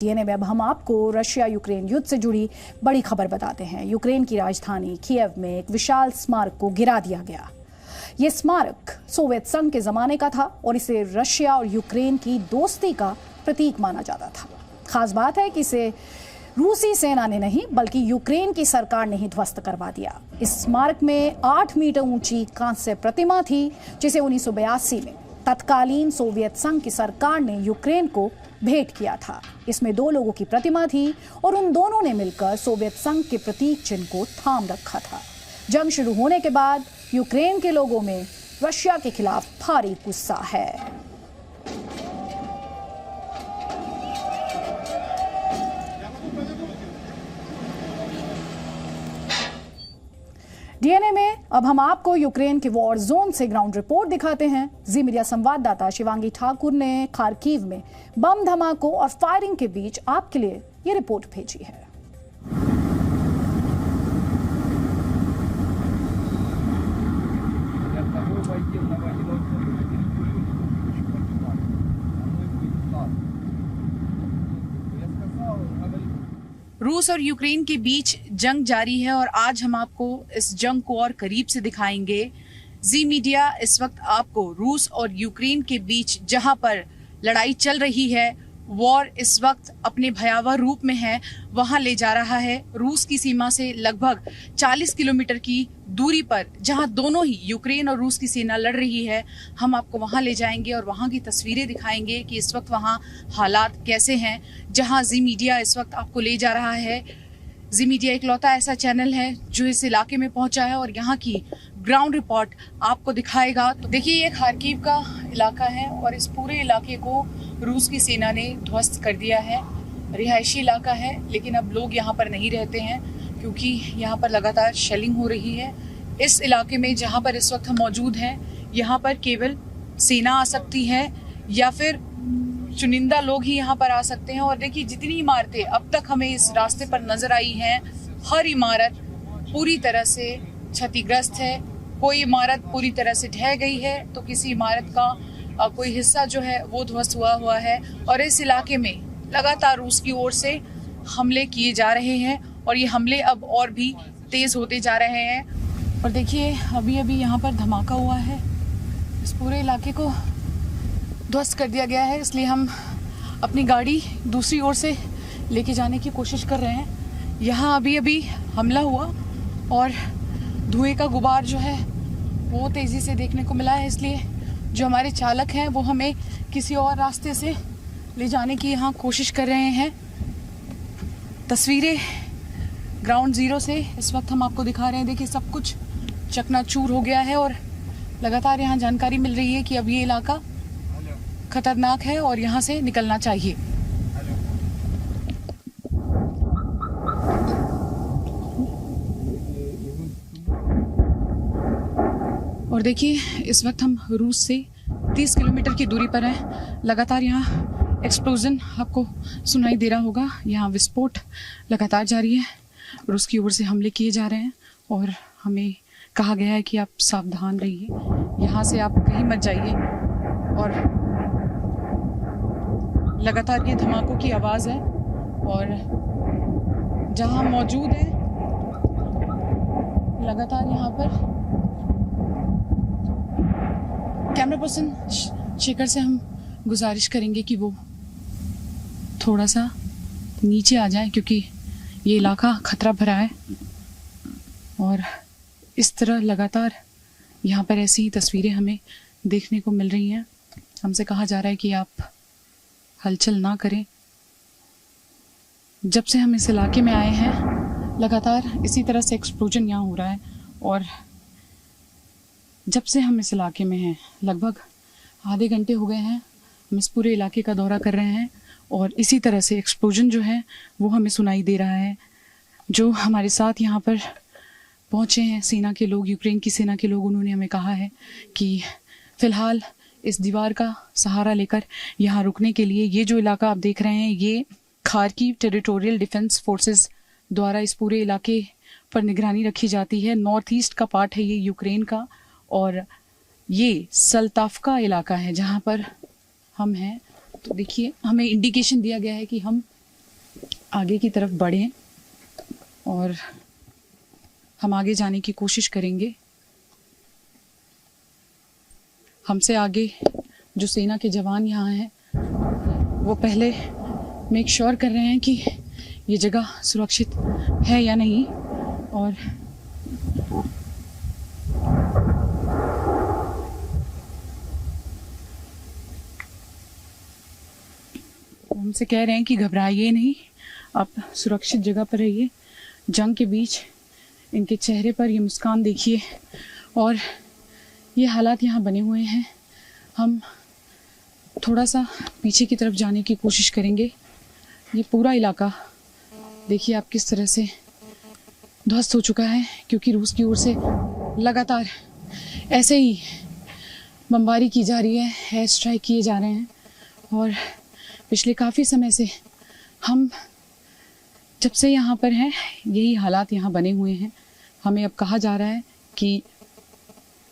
DNA में अब हम आपको रशिया यूक्रेन युद्ध से जुड़ी बड़ी खबर बताते हैं। यूक्रेन की राजधानी कीव में एक विशाल स्मारक को गिरा दिया गया। ये स्मारक सोवियत संघ के जमाने का था और इसे रशिया और यूक्रेन की दोस्ती का प्रतीक माना जाता था। खास बात है कि इसे रूसी सेना ने नहीं बल्कि यूक्रेन की सरकार ने ही ध्वस्त करवा दिया। इस स्मारक में 8 मीटर ऊंची कांस्य प्रतिमा थी जिसे 1982 में तत्कालीन सोवियत संघ की सरकार ने यूक्रेन को भेंट किया था। इसमें 2 लोगों की प्रतिमा थी और उन दोनों ने मिलकर सोवियत संघ के प्रतीक चिन्ह को थाम रखा था। जंग शुरू होने के बाद यूक्रेन के लोगों में रशिया के खिलाफ भारी गुस्सा है। डीएनए में अब हम आपको यूक्रेन के वॉर जोन से ग्राउंड रिपोर्ट दिखाते हैं। जी मीडिया संवाददाता शिवांगी ठाकुर ने खार्किव में बम धमाकों और फायरिंग के बीच आपके लिए ये रिपोर्ट भेजी है। रूस और यूक्रेन के बीच जंग जारी है और आज हम आपको इस जंग को और करीब से दिखाएंगे। जी मीडिया इस वक्त आपको रूस और यूक्रेन के बीच जहां पर लड़ाई चल रही है, वॉर इस वक्त अपने भयावह रूप में है, वहां ले जा रहा है। रूस की सीमा से लगभग 40 किलोमीटर की दूरी पर जहां दोनों ही यूक्रेन और रूस की सेना लड़ रही है, हम आपको वहां ले जाएंगे और वहां की तस्वीरें दिखाएंगे कि इस वक्त वहां हालात कैसे हैं। जहां जी मीडिया इस वक्त आपको ले जा रहा है। जी मीडिया इकलौता ऐसा चैनल है जो इस इलाके में पहुंचा है और यहाँ की ग्राउंड रिपोर्ट आपको दिखाएगा। तो देखिए, ये खार्किव का इलाका है और इस पूरे इलाके को रूस की सेना ने ध्वस्त कर दिया है। रिहायशी इलाका है लेकिन अब लोग यहाँ पर नहीं रहते हैं क्योंकि यहाँ पर लगातार शेलिंग हो रही है। इस इलाके में जहाँ पर इस वक्त हम मौजूद हैं, यहाँ पर केवल सेना आ सकती है या फिर चुनिंदा लोग ही यहाँ पर आ सकते हैं। और देखिए, जितनी इमारतें अब तक हमें इस रास्ते पर नजर आई हैं, हर इमारत पूरी तरह से क्षतिग्रस्त है। कोई इमारत पूरी तरह से ढह गई है तो किसी इमारत का कोई हिस्सा जो है वो ध्वस्त हुआ है। और इस इलाके में लगातार रूस की ओर से हमले किए जा रहे हैं और ये हमले अब और भी तेज होते जा रहे हैं। और देखिए, अभी अभी यहाँ पर धमाका हुआ है, इस पूरे इलाके को ध्वस्त कर दिया गया है। इसलिए हम अपनी गाड़ी दूसरी ओर से लेके जाने की कोशिश कर रहे हैं। यहाँ अभी अभी हमला हुआ और धुएं का गुबार जो है वो तेज़ी से देखने को मिला है। इसलिए जो हमारे चालक हैं वो हमें किसी और रास्ते से ले जाने की यहाँ कोशिश कर रहे हैं। तस्वीरें ग्राउंड जीरो से इस वक्त हम आपको दिखा रहे हैं। देखिए, सब कुछ चकनाचूर हो गया है और लगातार यहाँ जानकारी मिल रही है कि अब ये इलाका खतरनाक है और यहाँ से निकलना चाहिए। और देखिए, इस वक्त हम रूस से 30 किलोमीटर की दूरी पर हैं। लगातार यहाँ एक्सप्लोजन आपको सुनाई दे रहा होगा। यहाँ विस्फोट लगातार जारी है। रूस की ओर से हमले किए जा रहे हैं और हमें कहा गया है कि आप सावधान रहिए, यहाँ से आप कहीं मत जाइए। और लगातार ये धमाकों की आवाज़ है और जहाँ हम मौजूद हैं लगातार यहाँ पर कैमरा पर्सन शेखर से हम गुजारिश करेंगे कि वो थोड़ा सा नीचे आ जाए क्योंकि ये इलाका खतरा भरा है। और इस तरह लगातार यहाँ पर ऐसी ही तस्वीरें हमें देखने को मिल रही हैं। हमसे कहा जा रहा है कि आप हलचल ना करें। जब से हम इस इलाके में आए हैं लगातार इसी तरह से एक्सप्लोजन यहाँ हो रहा है और जब से हम इस इलाके में हैं लगभग आधे घंटे हो गए हैं, हम इस पूरे इलाके का दौरा कर रहे हैं और इसी तरह से एक्सप्लोजन जो है वो हमें सुनाई दे रहा है। जो हमारे साथ यहाँ पर पहुँचे हैं सेना के लोग, यूक्रेन की सेना के लोग, उन्होंने हमें कहा है कि फ़िलहाल इस दीवार का सहारा लेकर यहाँ रुकने के लिए, ये जो इलाका आप देख रहे हैं ये खार्किव टेरिटोरियल डिफेंस फोर्सेस द्वारा इस पूरे इलाके पर निगरानी रखी जाती है। नॉर्थ ईस्ट का पार्ट है ये यूक्रेन का और ये सल्ताफका इलाका है जहाँ पर हम हैं। तो देखिए, हमें इंडिकेशन दिया गया है कि हम आगे की तरफ बढ़ें और हम आगे जाने की कोशिश करेंगे। हमसे आगे जो सेना के जवान यहाँ हैं वो पहले मेक श्योर कर रहे हैं कि ये जगह सुरक्षित है या नहीं, और हमसे कह रहे हैं कि घबराइए नहीं, आप सुरक्षित जगह पर रहिए। जंग के बीच इनके चेहरे पर ये मुस्कान देखिए और ये हालात यहाँ बने हुए हैं। हम थोड़ा सा पीछे की तरफ जाने की कोशिश करेंगे। ये पूरा इलाका देखिए आप किस तरह से ध्वस्त हो चुका है, क्योंकि रूस की ओर से लगातार ऐसे ही बमबारी की जा रही है, एयर स्ट्राइक किए जा रहे हैं। और पिछले काफ़ी समय से हम जब से यहाँ पर हैं यही हालात यहाँ बने हुए हैं। हमें अब कहा जा रहा है कि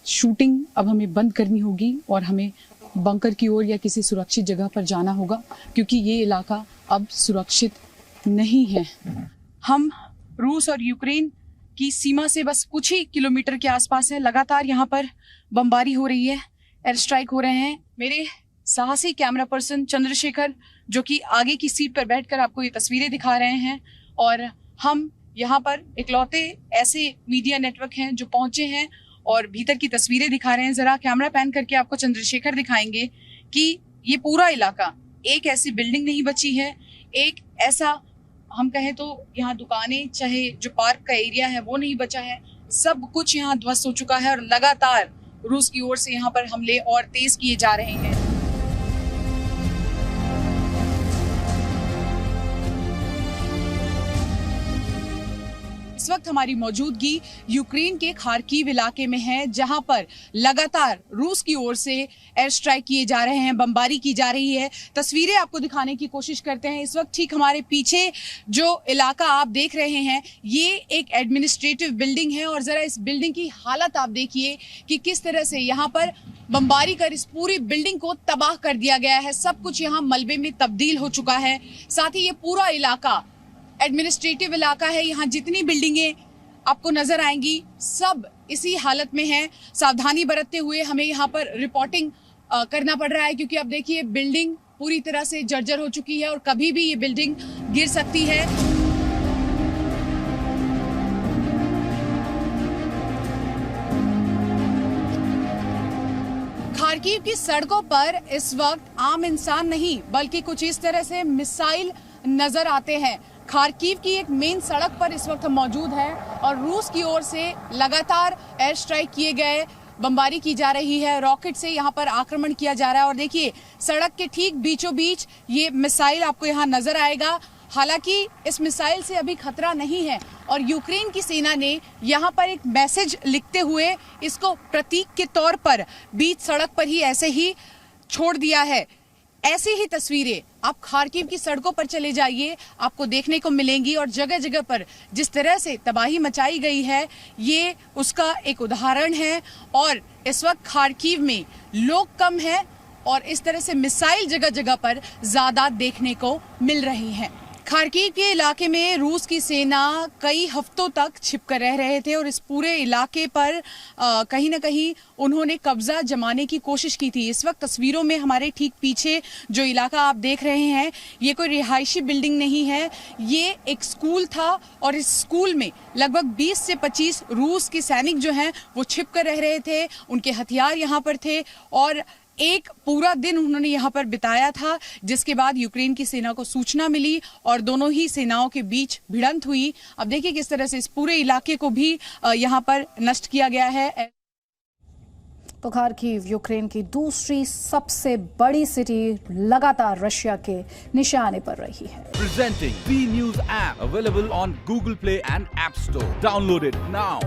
शूटिंग अब हमें बंद करनी होगी और हमें बंकर की ओर या किसी सुरक्षित जगह पर जाना होगा, क्योंकि ये इलाका अब सुरक्षित नहीं है। हम रूस और यूक्रेन की सीमा से बस कुछ ही किलोमीटर के आसपास है। लगातार यहाँ पर बमबारी हो रही है, एयर स्ट्राइक हो रहे हैं। मेरे साहसी कैमरा पर्सन चंद्रशेखर जो कि आगे की सीट पर बैठकर आपको ये तस्वीरें दिखा रहे हैं, और हम यहाँ पर इकलौते ऐसे मीडिया नेटवर्क हैं जो पहुंचे हैं और भीतर की तस्वीरें दिखा रहे हैं। जरा कैमरा पैन करके आपको चंद्रशेखर दिखाएंगे कि ये पूरा इलाका, एक ऐसी बिल्डिंग नहीं बची है, एक ऐसा हम कहें तो यहाँ दुकानें चाहे जो पार्क का एरिया है वो नहीं बचा है। सब कुछ यहाँ ध्वस्त हो चुका है और लगातार रूस की ओर से यहाँ पर हमले और तेज किए जा रहे हैं। इस वक्त हमारी मौजूदगी यूक्रेन के खार्किव इलाके में है, जहां पर लगातार रूस की ओर से एयर स्ट्राइक किए जा रहे हैं, बमबारी की जा रही है। तस्वीरें आपको दिखाने की कोशिश करते हैं। इस वक्त ठीक हमारे पीछे जो इलाका आप देख रहे हैं ये एक एडमिनिस्ट्रेटिव बिल्डिंग है, और जरा इस बिल्डिंग की हालत आप देखिए कि किस तरह से यहाँ पर बमबारी कर इस पूरी बिल्डिंग को तबाह कर दिया गया है। सब कुछ यहाँ मलबे में तब्दील हो चुका है। साथ ही ये पूरा इलाका एडमिनिस्ट्रेटिव इलाका है। यहाँ जितनी बिल्डिंगें आपको नजर आएंगी सब इसी हालत में हैं। सावधानी बरतते हुए हमें यहाँ पर रिपोर्टिंग करना पड़ रहा है, क्योंकि अब देखिए बिल्डिंग पूरी तरह से जर्जर हो चुकी है और कभी भी ये बिल्डिंग गिर सकती है। खार्किव की सड़कों पर इस वक्त आम इंसान नहीं बल्कि कुछ इस तरह से मिसाइल नजर आते हैं। खार्किव की एक मेन सड़क पर इस वक्त हम मौजूद हैं और रूस की ओर से लगातार एयर स्ट्राइक किए गए, बमबारी की जा रही है, रॉकेट से यहाँ पर आक्रमण किया जा रहा है। और देखिए सड़क के ठीक बीचों बीच ये मिसाइल आपको यहाँ नजर आएगा। हालांकि इस मिसाइल से अभी खतरा नहीं है और यूक्रेन की सेना ने यहाँ पर एक मैसेज लिखते हुए इसको प्रतीक के तौर पर बीच सड़क पर ही ऐसे ही छोड़ दिया है। ऐसी ही तस्वीरें आप खार्किव की सड़कों पर चले जाइए, आपको देखने को मिलेंगी और जगह जगह पर जिस तरह से तबाही मचाई गई है ये उसका एक उदाहरण है। और इस वक्त खार्किव में लोग कम हैं और इस तरह से मिसाइल जगह जगह पर ज्यादा देखने को मिल रही हैं। खार्किव के इलाके में रूस की सेना कई हफ्तों तक छिपकर रह रहे थे और इस पूरे इलाके पर कहीं ना कहीं उन्होंने कब्जा जमाने की कोशिश की थी। इस वक्त तस्वीरों में हमारे ठीक पीछे जो इलाका आप देख रहे हैं ये कोई रिहायशी बिल्डिंग नहीं है, ये एक स्कूल था और इस स्कूल में लगभग 20 से 25 रूस के सैनिक जो हैं वो छिपकर रह रहे थे। उनके हथियार यहाँ पर थे और एक पूरा दिन उन्होंने यहाँ पर बिताया था, जिसके बाद यूक्रेन की सेना को सूचना मिली और दोनों ही सेनाओं के बीच भिड़ंत हुई। अब देखिए किस तरह से इस पूरे इलाके को भी यहाँ पर नष्ट किया गया है। तो खार्किव यूक्रेन की दूसरी सबसे बड़ी सिटी लगातार रशिया के निशाने पर रही है। Presenting B News app available on Google Play and App Store. Download it now.